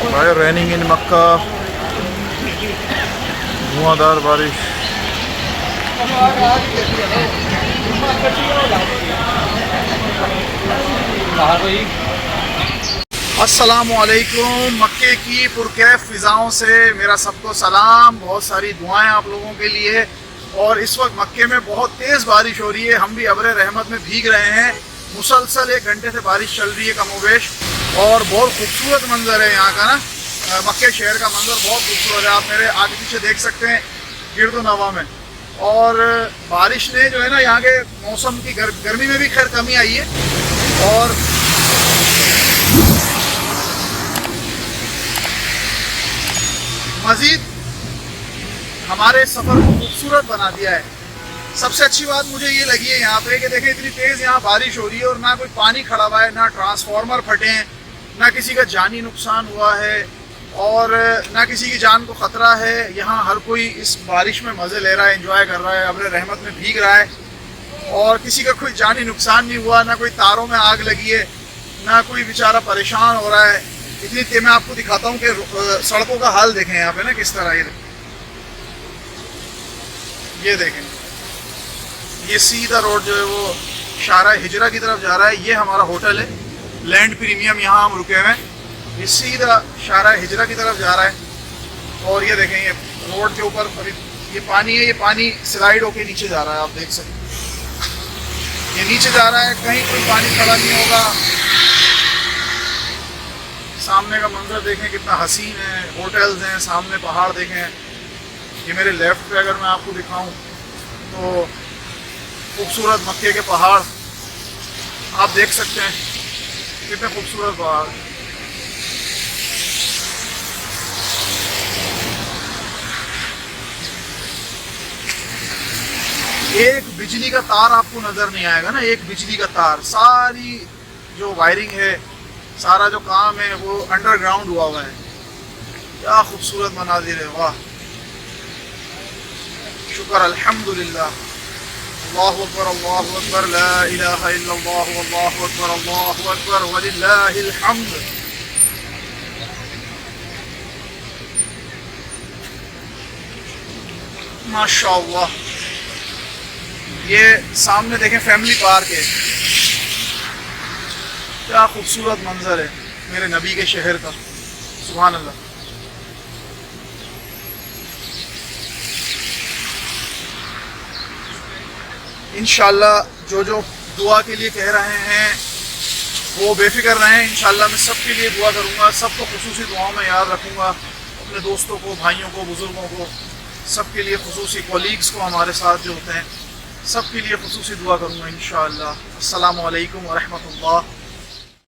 भाई रेनिंग इन मक्का, धुआंधार बारिश। अस्सलामुअलैकुम। मक्के की पुरकैफ फ़िज़ाओं से मेरा सबको सलाम। बहुत सारी दुआएं आप लोगों के लिए। और इस वक्त मक्के में बहुत तेज़ बारिश हो रही है, हम भी अब्र रहमत में भीग रहे हैं। मुसलसल 1 घंटे से बारिश चल रही है कमोबेश, और बहुत खूबसूरत मंज़र है यहाँ का ना। मक्के शहर का मंज़र बहुत खूबसूरत है, आप मेरे आगे पीछे देख सकते हैं गिरदो नवा में। और बारिश ने जो है ना यहाँ के मौसम की गर्मी में भी खैर कमी आई है, और मज़ीद हमारे सफ़र को खूबसूरत बना दिया है। सबसे अच्छी बात मुझे ये लगी है यहाँ पे कि देखें इतनी तेज़ यहाँ बारिश हो रही है और ना कोई पानी खड़ा हुआ है, ना ट्रांसफार्मर फटे हैं, ना किसी का जानी नुकसान हुआ है, और ना किसी की जान को ख़तरा है। यहाँ हर कोई इस बारिश में मज़े ले रहा है, एंजॉय कर रहा है, अब्र रहमत में भीग रहा है, और किसी का कोई जानी नुकसान नहीं हुआ, ना कोई तारों में आग लगी है, ना कोई बेचारा परेशान हो रहा है। इतनी तेज़ मैं आपको दिखाता हूँ कि सड़कों का हाल देखें यहाँ पे ना किस तरह। ये देखें, ये सीधा रोड जो है वो शारा हिजरा की तरफ जा रहा है। ये हमारा होटल है लैंड प्रीमियम, यहाँ हम रुके हुए हैं। ये सीधा शारा हिजरा की तरफ जा रहा है, और ये देखें ये रोड के ऊपर अभी ये पानी है, ये पानी स्लाइड होके नीचे जा रहा है, आप देख सकते हैं ये नीचे जा रहा है, कहीं कोई पानी खड़ा नहीं होगा। सामने का मंजर देखें कितना हसीन है, होटल्स हैं, सामने पहाड़ देखें। ये मेरे लेफ्ट पे अगर मैं आपको दिखाऊं तो खूबसूरत मक्के के पहाड़ आप देख सकते हैं, कितने खूबसूरत पहाड़। एक बिजली का तार आपको नजर नहीं आएगा ना, एक बिजली का तार। सारी जो वायरिंग है, सारा जो काम है वो अंडरग्राउंड हुआ है। क्या खूबसूरत मनाजिर है, वाह शुक्र अल्हम्दुलिल्लाह। अल्लाहु अकबर, अल्लाहु अकबर, ला इलाहा इल्लल्लाह, अल्लाहु अकबर, अल्लाहु अकबर, वलिल्लाहिल हम्द। माशाअल्लाह। ये सामने देखें फैमिली पार्क है, क्या खूबसूरत मंजर है मेरे नबी के शहर का, सुभान अल्लाह। इंशाअल्लाह जो दुआ के लिए कह रहे हैं वो बेफिक्र रहें। इंशाअल्लाह मैं सबके लिए दुआ करूँगा, सबको खुसूसी दुआओं में याद रखूँगा, अपने दोस्तों को, भाइयों को, बुज़ुर्गों को, सबके लिए खुसूसी कोलीग्स को हमारे साथ जो होते हैं सबके लिए खुसूसी दुआ करूँगा इंशाअल्लाह। अस्सलामु अलैकुम व रहमतुल्लाह।